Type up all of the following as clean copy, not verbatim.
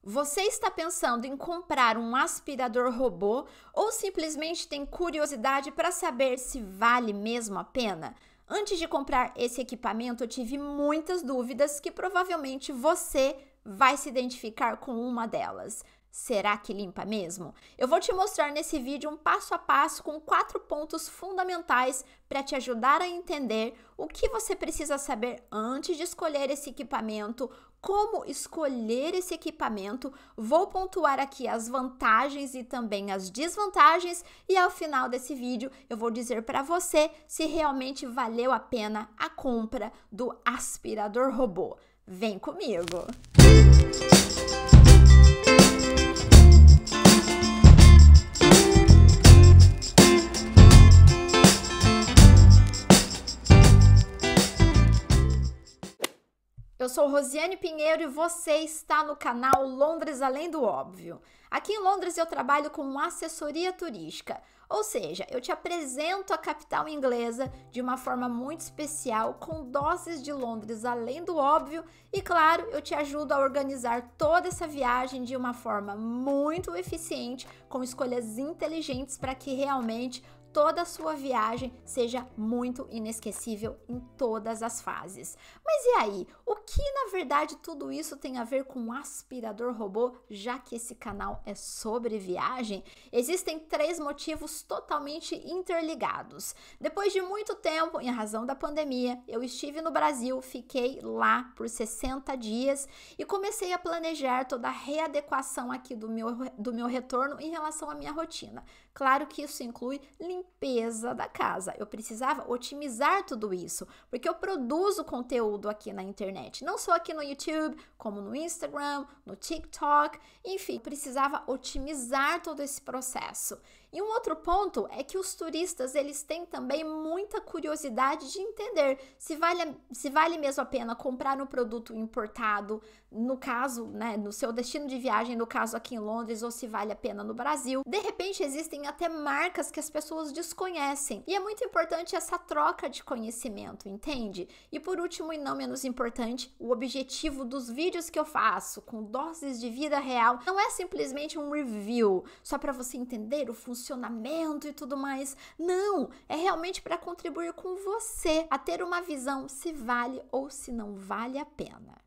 Você está pensando em comprar um aspirador robô ou simplesmente tem curiosidade para saber se vale mesmo a pena? Antes de comprar esse equipamento, eu tive muitas dúvidas que provavelmente você vai se identificar com uma delas. Será que limpa mesmo? Eu vou te mostrar nesse vídeo um passo a passo com 4 pontos fundamentais para te ajudar a entender o que você precisa saber antes de escolher esse equipamento, como escolher esse equipamento, vou pontuar aqui as vantagens e também as desvantagens e ao final desse vídeo eu vou dizer para você se realmente valeu a pena a compra do aspirador robô. Vem comigo! Eu sou Rosiane Pinheiro e você está no canal Londres Além do Óbvio. Aqui em Londres eu trabalho com assessoria turística, ou seja, eu te apresento a capital inglesa de uma forma muito especial, com doses de Londres além do óbvio e, claro, eu te ajudo a organizar toda essa viagem de uma forma muito eficiente, com escolhas inteligentes para que realmente toda a sua viagem seja muito inesquecível em todas as fases. Mas e aí, o que na verdade tudo isso tem a ver com um aspirador robô, já que esse canal é sobre viagem? Existem 3 motivos totalmente interligados. Depois de muito tempo, em razão da pandemia, eu estive no Brasil, fiquei lá por 60 dias e comecei a planejar toda a readequação aqui do meu retorno em relação à minha rotina. Claro que isso inclui limpeza da casa. Eu precisava otimizar tudo isso, porque eu produzo conteúdo aqui na internet, não só aqui no YouTube, como no Instagram, no TikTok, enfim, precisava otimizar todo esse processo. E um outro ponto é que os turistas, eles têm também muita curiosidade de entender se vale mesmo a pena comprar um produto importado, no caso, né, no seu destino de viagem, no caso aqui em Londres, ou se vale a pena no Brasil. De repente, existem até marcas que as pessoas desconhecem. E é muito importante essa troca de conhecimento, entende? E por último, e não menos importante, o objetivo dos vídeos que eu faço, com doses de vida real, não é simplesmente um review, só para você entender o funcionamento e tudo mais. Não, é realmente para contribuir com você a ter uma visão se vale ou se não vale a pena.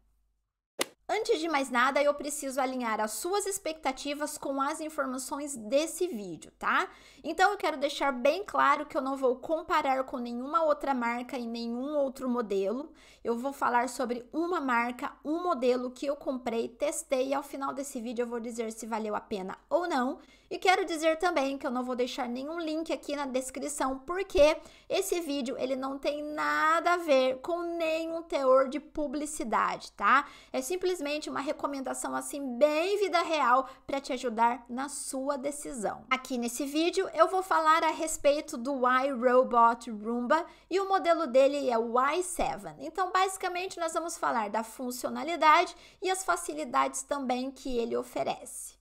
Antes de mais nada, eu preciso alinhar as suas expectativas com as informações desse vídeo, tá? Então, eu quero deixar bem claro que eu não vou comparar com nenhuma outra marca e nenhum outro modelo. Eu vou falar sobre uma marca, um modelo que eu comprei, testei e ao final desse vídeo eu vou dizer se valeu a pena ou não. E quero dizer também que eu não vou deixar nenhum link aqui na descrição, porque esse vídeo ele não tem nada a ver com nenhum teor de publicidade, tá? É simplesmente uma recomendação assim bem vida real para te ajudar na sua decisão. Aqui nesse vídeo eu vou falar a respeito do iRobot Roomba e o modelo dele é o i7. Então, basicamente, nós vamos falar da funcionalidade e as facilidades também que ele oferece.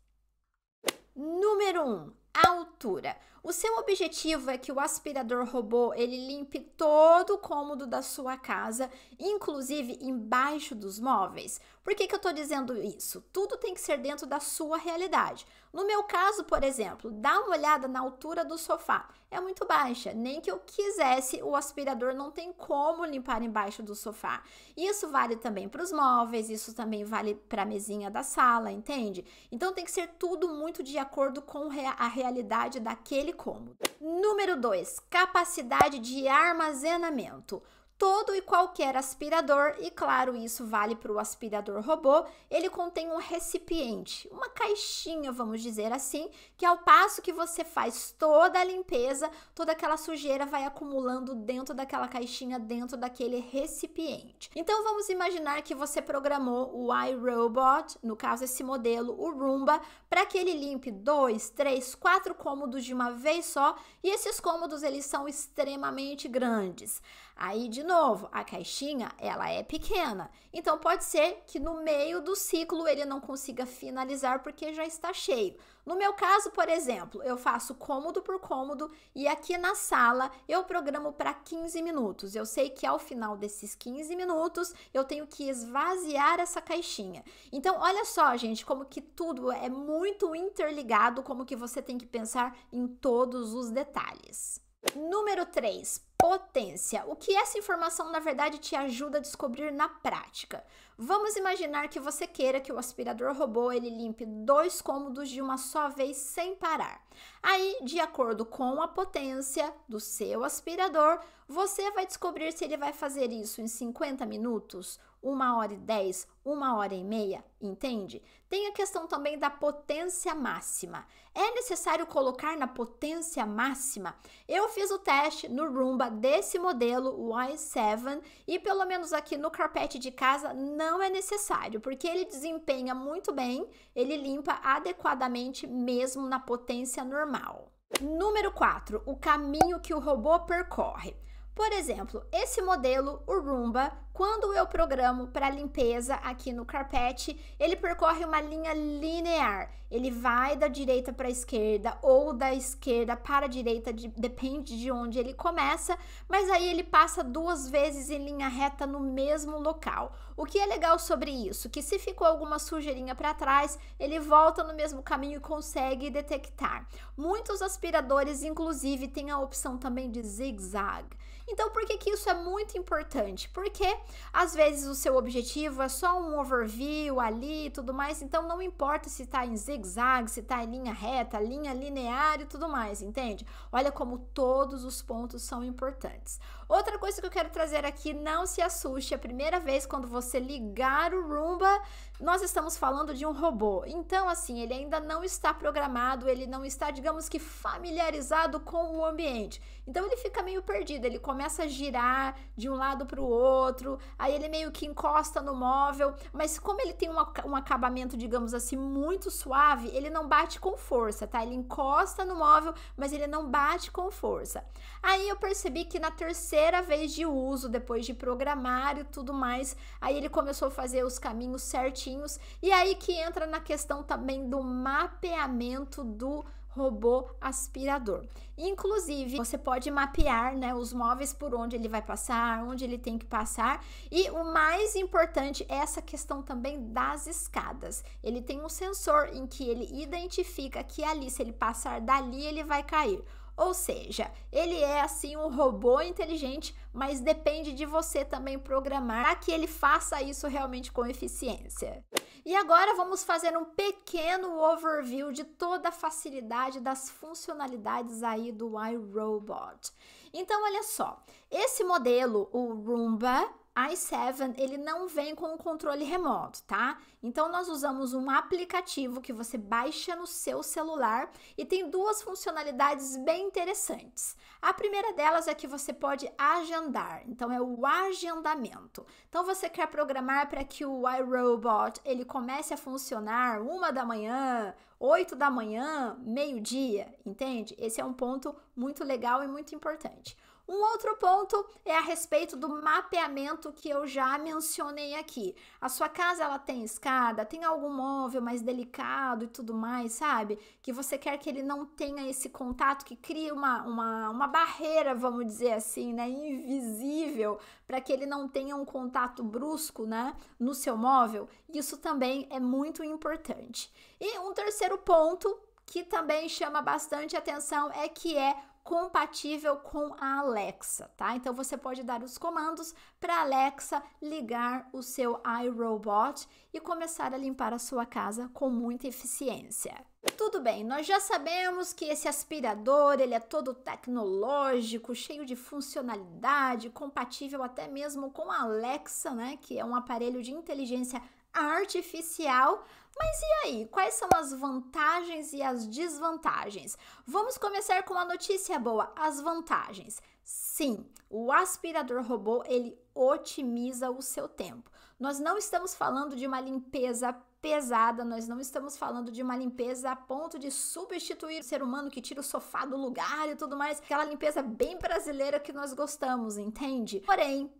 Número 1, a altura. O seu objetivo é que o aspirador robô ele limpe todo o cômodo da sua casa, inclusive embaixo dos móveis. Por que eu tô dizendo isso? Tudo tem que ser dentro da sua realidade. No meu caso, por exemplo, dá uma olhada na altura do sofá. É muito baixa, nem que eu quisesse, o aspirador não tem como limpar embaixo do sofá. Isso vale também para os móveis, isso também vale para a mesinha da sala, entende? Então tem que ser tudo muito de acordo com a realidade daquele cômodo. Número 2, capacidade de armazenamento. Todo e qualquer aspirador, e claro, isso vale para o aspirador robô, ele contém um recipiente, uma caixinha, vamos dizer assim, que ao passo que você faz toda a limpeza, toda aquela sujeira vai acumulando dentro daquela caixinha, dentro daquele recipiente. Então, vamos imaginar que você programou o iRobot, no caso esse modelo, o Roomba, para que ele limpe 2, 3, 4 cômodos de uma vez só, e esses cômodos eles são extremamente grandes. Aí, de novo, a caixinha, ela é pequena. Então, pode ser que no meio do ciclo ele não consiga finalizar porque já está cheio. No meu caso, por exemplo, eu faço cômodo por cômodo e aqui na sala eu programo para 15 minutos. Eu sei que ao final desses 15 minutos eu tenho que esvaziar essa caixinha. Então, olha só, gente, como que tudo é muito interligado, como que você tem que pensar em todos os detalhes. Número 3, potência. O que essa informação, na verdade, te ajuda a descobrir na prática? Vamos imaginar que você queira que o aspirador robô ele limpe 2 cômodos de uma só vez sem parar. Aí, de acordo com a potência do seu aspirador, você vai descobrir se ele vai fazer isso em 50 minutos, 1h10, 1h30, entende? Tem a questão também da potência máxima. É necessário colocar na potência máxima? Eu fiz o teste no Roomba desse modelo, o i7, e pelo menos aqui no carpete de casa não é necessário, porque ele desempenha muito bem, ele limpa adequadamente mesmo na potência normal. Número 4, o caminho que o robô percorre. Por exemplo, esse modelo, o Roomba, quando eu programo para limpeza aqui no carpete, ele percorre uma linha linear. Ele vai da direita para a esquerda ou da esquerda para a direita, depende de onde ele começa, mas aí ele passa 2 vezes em linha reta no mesmo local. O que é legal sobre isso? Que se ficou alguma sujeirinha para trás, ele volta no mesmo caminho e consegue detectar. Muitos aspiradores, inclusive, têm a opção também de zigue-zague. Então, por que isso é muito importante? Porque, às vezes, o seu objetivo é só um overview ali e tudo mais, então não importa se está em zigue-zague, se está em linha reta, linha linear e tudo mais, entende? Olha como todos os pontos são importantes. Outra coisa que eu quero trazer aqui, não se assuste, a primeira vez quando você ligar o Roomba, nós estamos falando de um robô. Então, assim, ele ainda não está programado, ele não está, digamos que, familiarizado com o ambiente. Então, ele fica meio perdido, ele começa a girar de um lado para o outro, aí ele meio que encosta no móvel, mas como ele tem um acabamento, digamos assim, muito suave, ele não bate com força, tá? Ele encosta no móvel, mas ele não bate com força. Aí eu percebi que na terceira vez de uso, depois de programar e tudo mais, aí ele começou a fazer os caminhos certinhos, e aí que entra na questão também do mapeamento do robô aspirador. Inclusive, você pode mapear, né, os móveis por onde ele vai passar, onde ele tem que passar, e o mais importante é essa questão também das escadas. Ele tem um sensor em que ele identifica que ali, se ele passar dali, ele vai cair. Ou seja, ele é assim um robô inteligente, mas depende de você também programar para que ele faça isso realmente com eficiência. E agora vamos fazer um pequeno overview de toda a facilidade das funcionalidades aí do iRobot. Então, olha só, esse modelo, o Roomba i7, ele não vem com um controle remoto, tá? Então, nós usamos um aplicativo que você baixa no seu celular e tem 2 funcionalidades bem interessantes. A primeira delas é que você pode agendar, então é o agendamento. Então, você quer programar para que o iRobot, ele comece a funcionar 1 da manhã, 8 da manhã, meio-dia, entende? Esse é um ponto muito legal e muito importante. Um outro ponto é a respeito do mapeamento que eu já mencionei aqui. A sua casa, ela tem escada, tem algum móvel mais delicado e tudo mais, sabe? Que você quer que ele não tenha esse contato, que cria uma barreira, vamos dizer assim, né? Invisível, para que ele não tenha um contato brusco, né? No seu móvel. Isso também é muito importante. E um terceiro ponto que também chama bastante atenção é que é compatível com a Alexa, tá? Então, você pode dar os comandos para a Alexa ligar o seu iRobot e começar a limpar a sua casa com muita eficiência. Tudo bem, nós já sabemos que esse aspirador, ele é todo tecnológico, cheio de funcionalidade, compatível até mesmo com a Alexa, né? Que é um aparelho de inteligência artificial. Mas e aí, quais são as vantagens e as desvantagens? Vamos começar com a notícia boa, as vantagens. Sim, o aspirador robô, ele otimiza o seu tempo. Nós não estamos falando de uma limpeza pesada, nós não estamos falando de uma limpeza a ponto de substituir o ser humano que tira o sofá do lugar e tudo mais, aquela limpeza bem brasileira que nós gostamos, entende?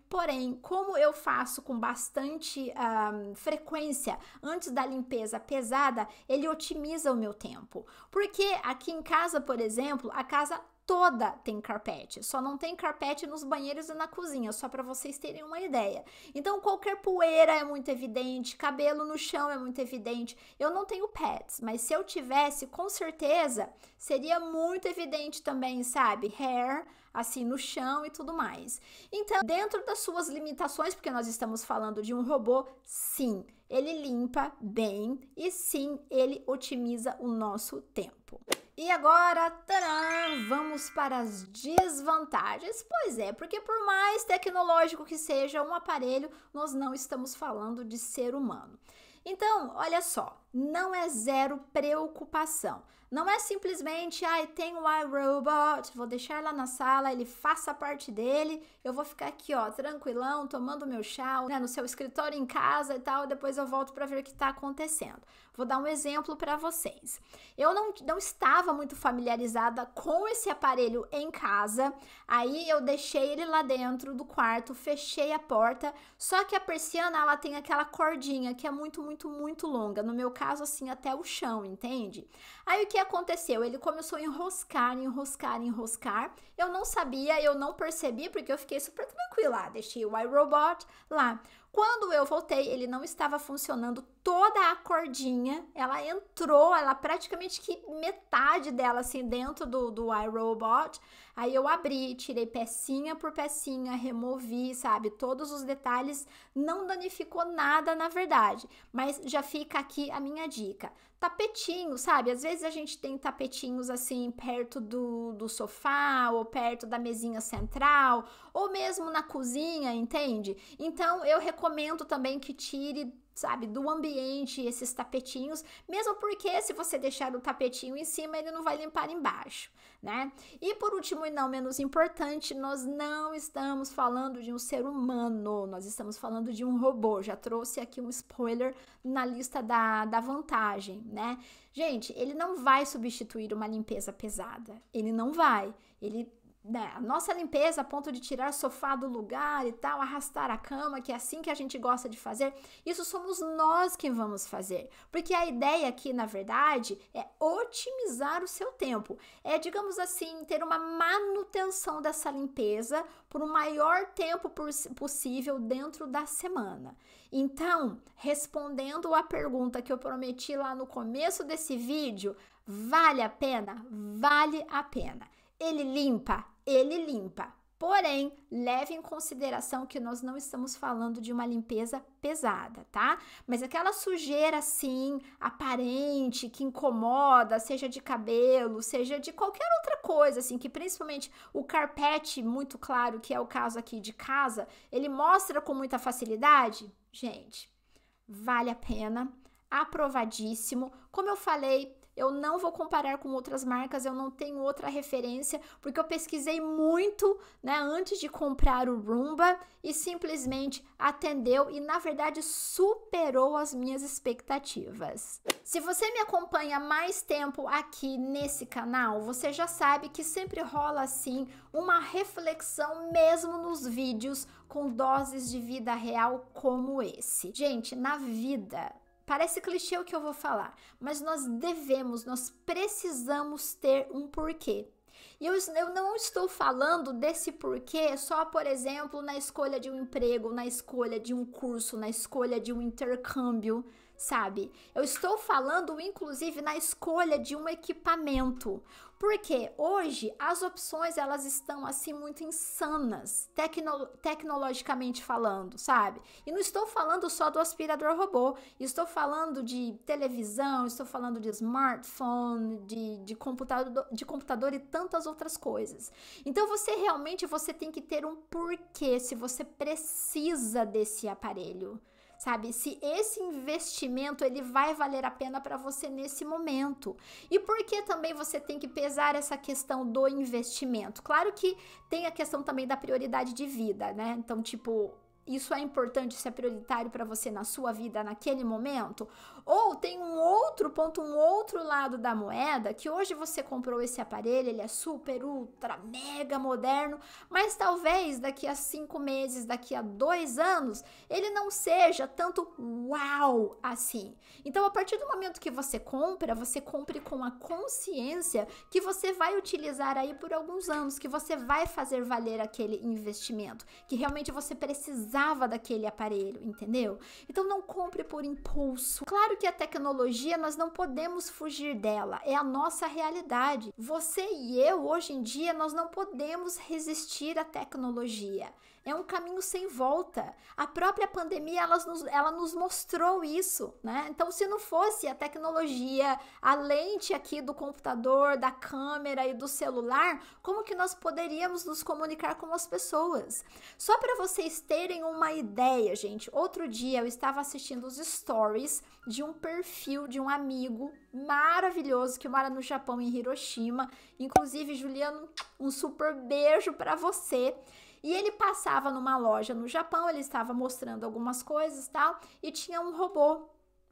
Porém, como eu faço com bastante frequência antes da limpeza pesada, ele otimiza o meu tempo. Porque aqui em casa, por exemplo, a casa toda tem carpete, só não tem carpete nos banheiros e na cozinha, só para vocês terem uma ideia. Então, qualquer poeira é muito evidente, cabelo no chão é muito evidente. Eu não tenho pets, mas se eu tivesse, com certeza, seria muito evidente também, sabe? Hair, assim, no chão e tudo mais. Então, dentro das suas limitações, porque nós estamos falando de um robô, sim, ele limpa bem e sim, ele otimiza o nosso tempo. E agora, tcharam, vamos para as desvantagens. Pois é, porque por mais tecnológico que seja um aparelho, nós não estamos falando de ser humano. Então, olha só, não é zero preocupação. Não é simplesmente, tem o iRobot, vou deixar lá na sala, ele faça a parte dele, eu vou ficar aqui, ó, tranquilão, tomando meu chá, né, no seu escritório em casa e tal, depois eu volto para ver o que está acontecendo. Vou dar um exemplo para vocês. Eu não estava muito familiarizada com esse aparelho em casa, aí eu deixei ele lá dentro do quarto, fechei a porta, só que a persiana, ela tem aquela cordinha que é muito, muito, muito longa, no meu caso, assim, até o chão, entende? Aí o que aconteceu? Ele começou a enroscar, eu não sabia, eu não percebi, porque eu fiquei super tranquila, deixei o iRobot lá. Quando eu voltei, ele não estava funcionando, toda a cordinha, ela entrou, ela praticamente que metade dela, assim, dentro do iRobot. Aí eu abri, tirei pecinha por pecinha, removi, sabe, todos os detalhes, não danificou nada, na verdade. Mas já fica aqui a minha dica. Tapetinho, sabe? Às vezes a gente tem tapetinhos assim perto do sofá ou perto da mesinha central ou mesmo na cozinha, entende? Então eu recomendo também que tire, sabe, do ambiente esses tapetinhos, mesmo porque se você deixar o tapetinho em cima, ele não vai limpar embaixo, né? E por último e não menos importante, nós não estamos falando de um ser humano, nós estamos falando de um robô. Já trouxe aqui um spoiler na lista da vantagem, né? Gente, ele não vai substituir uma limpeza pesada, ele não vai, a nossa limpeza a ponto de tirar o sofá do lugar e tal, arrastar a cama, que é assim que a gente gosta de fazer, isso somos nós que vamos fazer. Porque a ideia aqui, na verdade, é otimizar o seu tempo. É, digamos assim, ter uma manutenção dessa limpeza por um maior tempo possível dentro da semana. Então, respondendo a pergunta que eu prometi lá no começo desse vídeo, vale a pena? Vale a pena. Ele limpa? Ele limpa. Porém, leve em consideração que nós não estamos falando de uma limpeza pesada, tá? Mas aquela sujeira, assim, aparente, que incomoda, seja de cabelo, seja de qualquer outra coisa, assim, que principalmente o carpete, muito claro, que é o caso aqui de casa, ele mostra com muita facilidade. Gente, vale a pena, aprovadíssimo. Como eu falei, eu não vou comparar com outras marcas, eu não tenho outra referência, porque eu pesquisei muito, né, antes de comprar o Roomba e simplesmente atendeu e, na verdade, superou as minhas expectativas. Se você me acompanha há mais tempo aqui nesse canal, você já sabe que sempre rola, assim, uma reflexão mesmo nos vídeos com doses de vida real como esse. Gente, na vida... Parece clichê o que eu vou falar, mas nós precisamos ter um porquê. E eu não estou falando desse porquê só, por exemplo, na escolha de um emprego, na escolha de um curso, na escolha de um intercâmbio, sabe? Eu estou falando, inclusive, na escolha de um equipamento. Porque hoje as opções, elas estão assim muito insanas, tecnologicamente falando, sabe? E não estou falando só do aspirador robô, estou falando de televisão, estou falando de smartphone, de computador e tantas outras coisas. Então você tem que ter um porquê se você precisa desse aparelho. Sabe, se esse investimento ele vai valer a pena para você nesse momento. E por que também você tem que pesar essa questão do investimento? Claro que tem a questão também da prioridade de vida, né? Então, tipo, isso é importante, isso é prioritário para você na sua vida naquele momento? Ou tem um outro ponto, um outro lado da moeda, que hoje você comprou esse aparelho, ele é super, ultra, mega moderno, mas talvez daqui a 5 meses, daqui a 2 anos, ele não seja tanto uau assim. Então, a partir do momento que você compre com a consciência que você vai utilizar aí por alguns anos, que você vai fazer valer aquele investimento, que realmente você precisava daquele aparelho, entendeu? Então não compre por impulso. Claro que a tecnologia nós não podemos fugir dela, é a nossa realidade. Você e eu, hoje em dia, nós não podemos resistir à tecnologia. É um caminho sem volta. A própria pandemia, ela nos mostrou isso, né? Então, se não fosse a tecnologia, a lente aqui do computador, da câmera e do celular, como que nós poderíamos nos comunicar com as pessoas? Só para vocês terem uma ideia, gente, outro dia eu estava assistindo os stories de um perfil de um amigo maravilhoso que mora no Japão, em Hiroshima. Inclusive, Juliano, um super beijo para você. E ele passava numa loja no Japão, ele estava mostrando algumas coisas e tal, e tinha um robô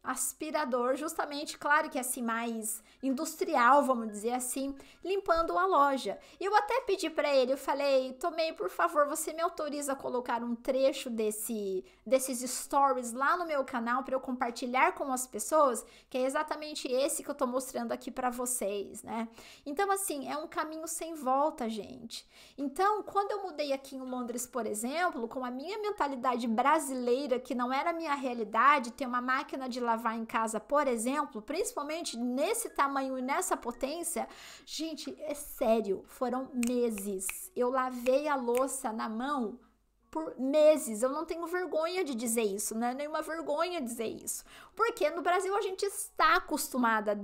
aspirador, justamente, claro que assim, mais industrial, vamos dizer assim, limpando a loja. Eu até pedi para ele, eu falei, Tomei, por favor, você me autoriza a colocar um trecho desses stories lá no meu canal para eu compartilhar com as pessoas, que é exatamente esse que eu tô mostrando aqui para vocês, né? Então, assim, é um caminho sem volta, gente. Então, quando eu mudei aqui em Londres, por exemplo, com a minha mentalidade brasileira, que não era a minha realidade, ter uma máquina de lavar em casa, por exemplo, principalmente nesse tamanho e nessa potência, gente, é sério, foram meses. Eu lavei a louça na mão por meses. Eu não tenho vergonha de dizer isso, né? Nenhuma vergonha dizer isso. Porque no Brasil a gente está acostumado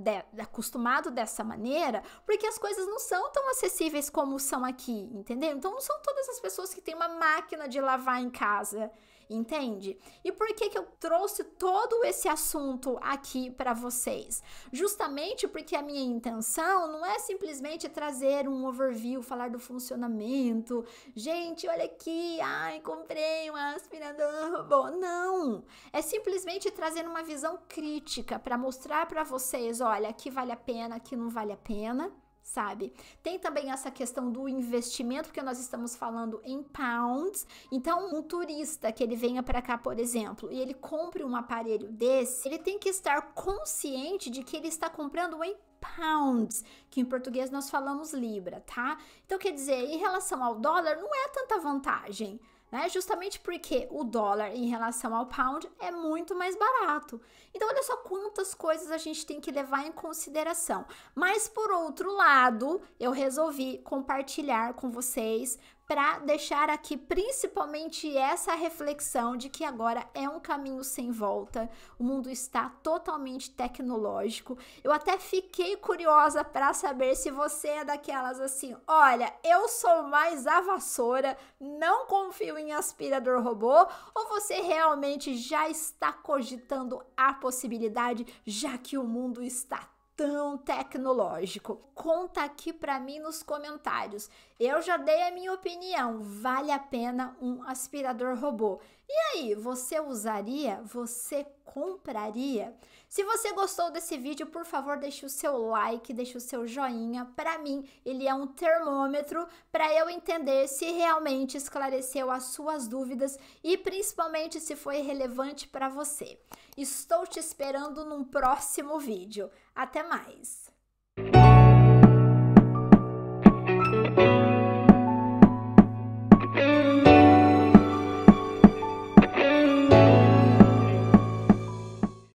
dessa maneira, porque as coisas não são tão acessíveis como são aqui, entendeu? Então não são todas as pessoas que têm uma máquina de lavar em casa, entende? E por que eu trouxe todo esse assunto aqui para vocês? Justamente porque a minha intenção não é simplesmente trazer um overview, falar do funcionamento. Gente, olha aqui, ai, comprei um aspirador robô. Não! É simplesmente trazer uma visão crítica para mostrar para vocês, olha, aqui vale a pena, aqui não vale a pena. Sabe? Tem também essa questão do investimento, porque nós estamos falando em pounds. Então, um turista que ele venha para cá, por exemplo, e ele compre um aparelho desse, ele tem que estar consciente de que ele está comprando em pounds, que em português nós falamos libra, tá? Então, quer dizer, em relação ao dólar, não é tanta vantagem, né? Justamente porque o dólar em relação ao pound é muito mais barato. Então, olha só quantas coisas a gente tem que levar em consideração. Mas, por outro lado, eu resolvi compartilhar com vocês para deixar aqui principalmente essa reflexão de que agora é um caminho sem volta, o mundo está totalmente tecnológico. Eu até fiquei curiosa para saber se você é daquelas assim, olha, eu sou mais a vassoura, não confio em aspirador robô, ou você realmente já está cogitando a possibilidade, já que o mundo está tão tecnológico? Conta aqui para mim nos comentários. Eu já dei a minha opinião, vale a pena um aspirador robô. E aí, você usaria? Você compraria? Se você gostou desse vídeo, por favor, deixe o seu like, deixe o seu joinha. Para mim, ele é um termômetro para eu entender se realmente esclareceu as suas dúvidas e principalmente se foi relevante para você. Estou te esperando num próximo vídeo. Até mais!